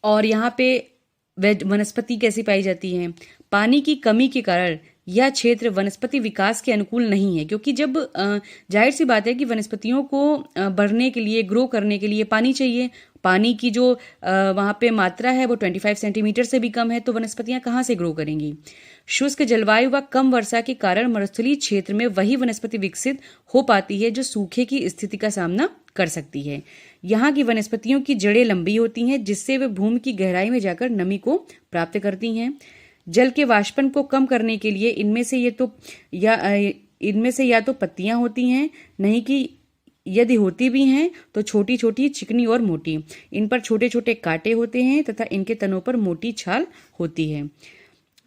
और यहाँ पे वनस्पति कैसी पाई जाती है? पानी की कमी के कारण यह क्षेत्र वनस्पति विकास के अनुकूल नहीं है, क्योंकि जब जाहिर सी बात है कि वनस्पतियों को बढ़ने के लिए, ग्रो करने के लिए पानी चाहिए। पानी की जो वहाँ पे मात्रा है वो 25 सेंटीमीटर से भी कम है, तो वनस्पतियाँ कहाँ से ग्रो करेंगी? शुष्क जलवायु व कम वर्षा के कारण मरुस्थलीय क्षेत्र में वही वनस्पति विकसित हो पाती है जो सूखे की स्थिति का सामना कर सकती है। यहाँ की वनस्पतियों की जड़ें लंबी होती हैं, जिससे वे भूमि की गहराई में जाकर नमी को प्राप्त करती हैं। जल के वाष्पन को कम करने के लिए इनमें से या तो पत्तियां होती हैं, नहीं कि यदि होती भी हैं तो छोटी छोटी, चिकनी और मोटी। इन पर छोटे छोटे कांटे होते हैं तथा इनके तनों पर मोटी छाल होती है।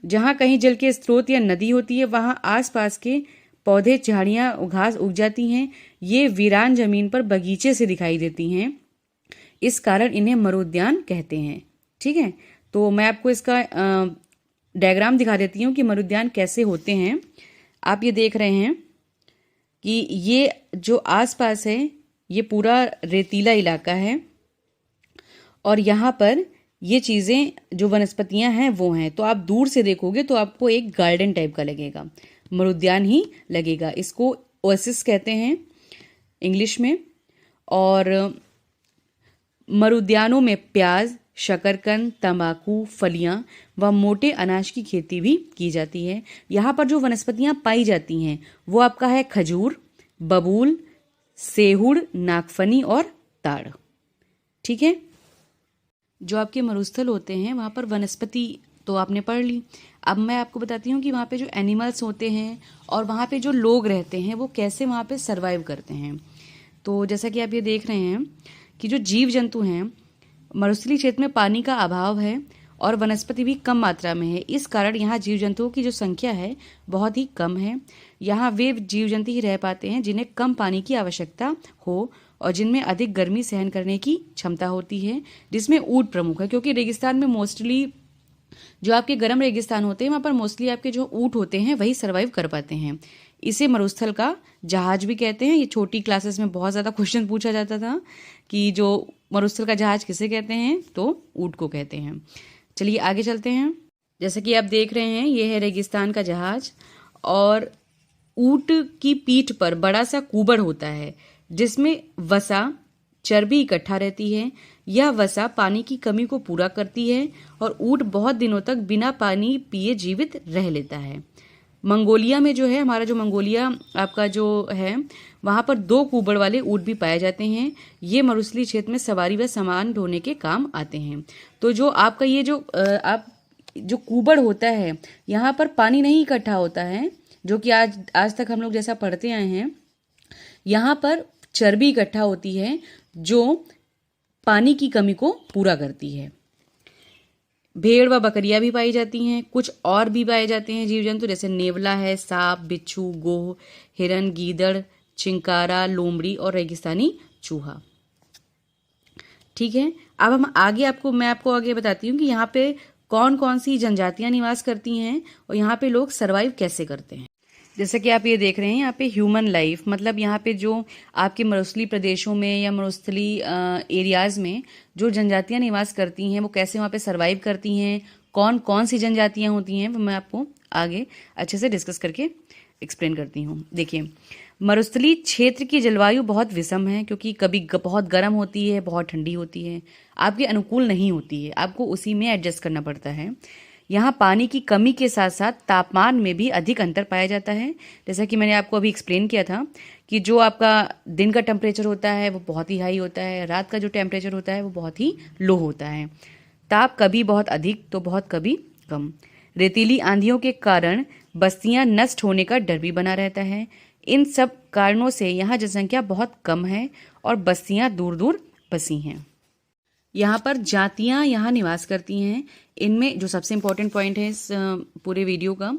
जहाँ कहीं जल के स्रोत या नदी होती है वहाँ आसपास के पौधे, झाड़ियाँ, घास उग जाती हैं। ये वीरान जमीन पर बगीचे से दिखाई देती हैं, इस कारण इन्हें मरुद्यान कहते हैं। ठीक है, तो मैं आपको इसका डायग्राम दिखा देती हूँ कि मरुद्यान कैसे होते हैं। आप ये देख रहे हैं कि ये जो आसपास है ये पूरा रेतीला इलाका है और यहाँ पर ये चीज़ें जो वनस्पतियाँ हैं वो हैं। तो आप दूर से देखोगे तो आपको एक गार्डन टाइप का लगेगा, मरुद्यान ही लगेगा। इसको ओएसिस कहते हैं इंग्लिश में। और मरुद्यानों में प्याज, शकरकंद, तंबाकू, फलियां व मोटे अनाज की खेती भी की जाती है। यहाँ पर जो वनस्पतियाँ पाई जाती हैं वो आपका है खजूर, बबूल, सेहुड़, नागफनी और ताड़। ठीक है, जो आपके मरुस्थल होते हैं वहाँ पर वनस्पति तो आपने पढ़ ली। अब मैं आपको बताती हूँ कि वहाँ पे जो एनिमल्स होते हैं और वहाँ पे जो लोग रहते हैं वो कैसे वहाँ पे सरवाइव करते हैं। तो जैसा कि आप ये देख रहे हैं कि जो जीव जंतु हैं, मरुस्थलीय क्षेत्र में पानी का अभाव है और वनस्पति भी कम मात्रा में है। इस कारण यहाँ जीव जंतुओं की जो संख्या है बहुत ही कम है। यहाँ वे जीव जंतु ही रह पाते हैं जिन्हें कम पानी की आवश्यकता हो और जिनमें अधिक गर्मी सहन करने की क्षमता होती है, जिसमें ऊंट प्रमुख है। क्योंकि रेगिस्तान में मोस्टली जो आपके गर्म रेगिस्तान होते हैं वहाँ पर मोस्टली आपके जो ऊंट होते हैं वही सर्वाइव कर पाते हैं। इसे मरुस्थल का जहाज भी कहते हैं। ये छोटी क्लासेस में बहुत ज़्यादा क्वेश्चन पूछा जाता था कि जो मरुस्थल का जहाज किसे कहते हैं, तो ऊंट को कहते हैं। चलिए आगे चलते हैं। जैसे कि आप देख रहे हैं ये है रेगिस्तान का जहाज और ऊंट की पीठ पर बड़ा सा कुबड़ होता है जिसमें वसा, चर्बी इकट्ठा रहती है। यह वसा पानी की कमी को पूरा करती है और ऊंट बहुत दिनों तक बिना पानी पिए जीवित रह लेता है। मंगोलिया में जो है, हमारा जो मंगोलिया आपका जो है, वहाँ पर 2 कुबड़ वाले ऊंट भी पाए जाते हैं। ये मरुस्थलीय क्षेत्र में सवारी व सामान ढोने के काम आते हैं। तो जो आपका ये जो कुबड़ होता है यहाँ पर पानी नहीं इकट्ठा होता है, जो कि आज तक हम लोग जैसा पढ़ते आए हैं। यहाँ पर चर्बी इकट्ठा होती है जो पानी की कमी को पूरा करती है। भेड़ व बकरियां भी पाई जाती हैं। कुछ और भी पाए जाते हैं जीव जंतु, जैसे नेवला है, सांप, बिच्छू, गोह, हिरन, गीदड़, चिंकारा, लोमड़ी और रेगिस्तानी चूहा। ठीक है, अब मैं आपको आगे बताती हूँ कि यहाँ पे कौन कौन सी जनजातियां निवास करती हैं और यहाँ पे लोग सरवाइव कैसे करते हैं। जैसे कि आप ये देख रहे हैं यहाँ पे ह्यूमन लाइफ, मतलब यहाँ पे जो आपके मरुस्थलीय प्रदेशों में या मरुस्थलीय एरियाज में जो जनजातियाँ निवास करती हैं वो कैसे वहाँ पे सरवाइव करती हैं, कौन कौन सी जनजातियाँ होती हैं, वो मैं आपको आगे अच्छे से डिस्कस करके एक्सप्लेन करती हूँ। देखिए, मरुस्थलीय क्षेत्र की जलवायु बहुत विषम है, क्योंकि कभी बहुत गर्म होती है, बहुत ठंडी होती है, आपके अनुकूल नहीं होती है, आपको उसी में एडजस्ट करना पड़ता है। यहाँ पानी की कमी के साथ साथ तापमान में भी अधिक अंतर पाया जाता है। जैसा कि मैंने आपको अभी एक्सप्लेन किया था कि जो आपका दिन का टेम्परेचर होता है वो बहुत ही हाई होता है, रात का जो टेम्परेचर होता है वो बहुत ही लो होता है। ताप कभी बहुत अधिक तो बहुत कभी कम। रेतीली आंधियों के कारण बस्तियां नष्ट होने का डर भी बना रहता है। इन सब कारणों से यहाँ जनसंख्या बहुत कम है और बस्तियां दूर दूर बसी हैं। यहाँ पर जातियाँ यहाँ निवास करती हैं। इनमें जो सबसे इम्पोर्टेंट पॉइंट है इस पूरे वीडियो का,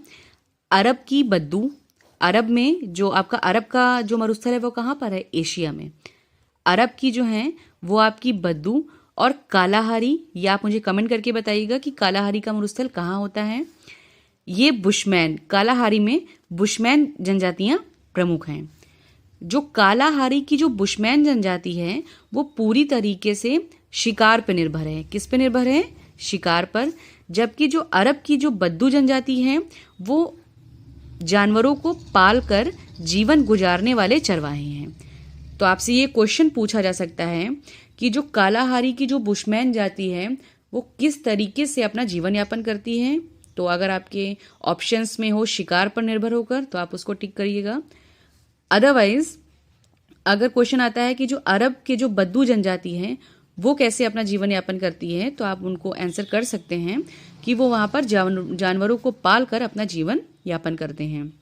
अरब की बद्दू। अरब में जो आपका अरब का जो मरुस्थल है वो कहाँ पर है? एशिया में। अरब की जो हैं वो आपकी बद्दू और कालाहारी। ये आप मुझे कमेंट करके बताइएगा कि कालाहारी का मरुस्थल कहाँ होता है। ये बुशमैन, कालाहारी में बुशमैन जनजातियाँ प्रमुख हैं। जो कालाहारी की जो बुशमैन जनजाति है वो पूरी तरीके से शिकार पर निर्भर है। किस पे निर्भर है? शिकार पर। जबकि जो अरब की जो बद्दू जनजाति है वो जानवरों को पाल कर जीवन गुजारने वाले चरवाहे हैं। तो आपसे ये क्वेश्चन पूछा जा सकता है कि जो कालाहारी की जो बुशमैन जाति है वो किस तरीके से अपना जीवन यापन करती है। तो अगर आपके ऑप्शंस में हो शिकार पर निर्भर होकर तो आप उसको टिक करिएगा। अदरवाइज अगर क्वेश्चन आता है कि जो अरब के जो बद्दू जनजाति है वो कैसे अपना जीवन यापन करती है तो आप उनको आंसर कर सकते हैं कि वो वहाँ पर जानवरों को पाल कर अपना जीवन यापन करते हैं।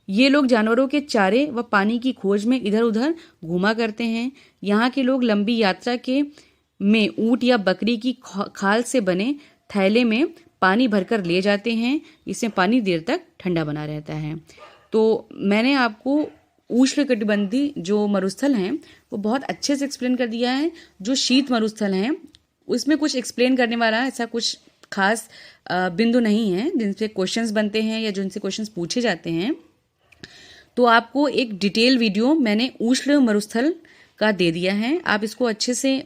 ये लोग जानवरों के चारे व पानी की खोज में इधर उधर घूमा करते हैं। यहाँ के लोग लंबी यात्रा के में ऊँट या बकरी की खाल से बने थैले में पानी भरकर ले जाते हैं। इसमें पानी देर तक ठंडा बना रहता है। तो मैंने आपको उष्णकटिबंधीय जो मरुस्थल हैं वो बहुत अच्छे से एक्सप्लेन कर दिया है। जो शीत मरुस्थल हैं उसमें कुछ एक्सप्लेन करने वाला ऐसा कुछ खास बिंदु नहीं है जिनसे क्वेश्चंस बनते हैं या जिनसे क्वेश्चंस पूछे जाते हैं। तो आपको एक डिटेल वीडियो मैंने उष्ण मरुस्थल का दे दिया है। आप इसको अच्छे से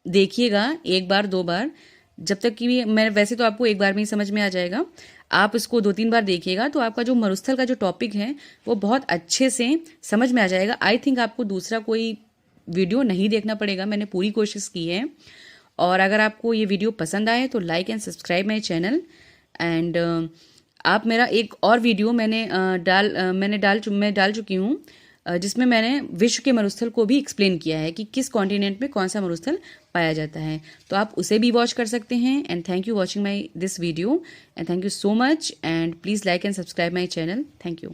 देखिएगा एक बार दो बार, जब तक कि मैं वैसे तो आपको एक बार में ही समझ में आ जाएगा। आप इसको 2-3 बार देखिएगा तो आपका जो मरुस्थल का जो टॉपिक है वो बहुत अच्छे से समझ में आ जाएगा। आई थिंक आपको दूसरा कोई वीडियो नहीं देखना पड़ेगा, मैंने पूरी कोशिश की है। और अगर आपको ये वीडियो पसंद आए तो like and subscribe my channel. And आप मेरा एक और वीडियो मैं डाल चुकी हूँ जिसमें मैंने विश्व के मरुस्थल को भी एक्सप्लेन किया है कि किस कॉन्टिनेंट में कौन सा मरुस्थल पाया जाता है। तो आप उसे भी वॉच कर सकते हैं। And thank you watching my this video and thank you so much and please like and subscribe my channel. Thank you.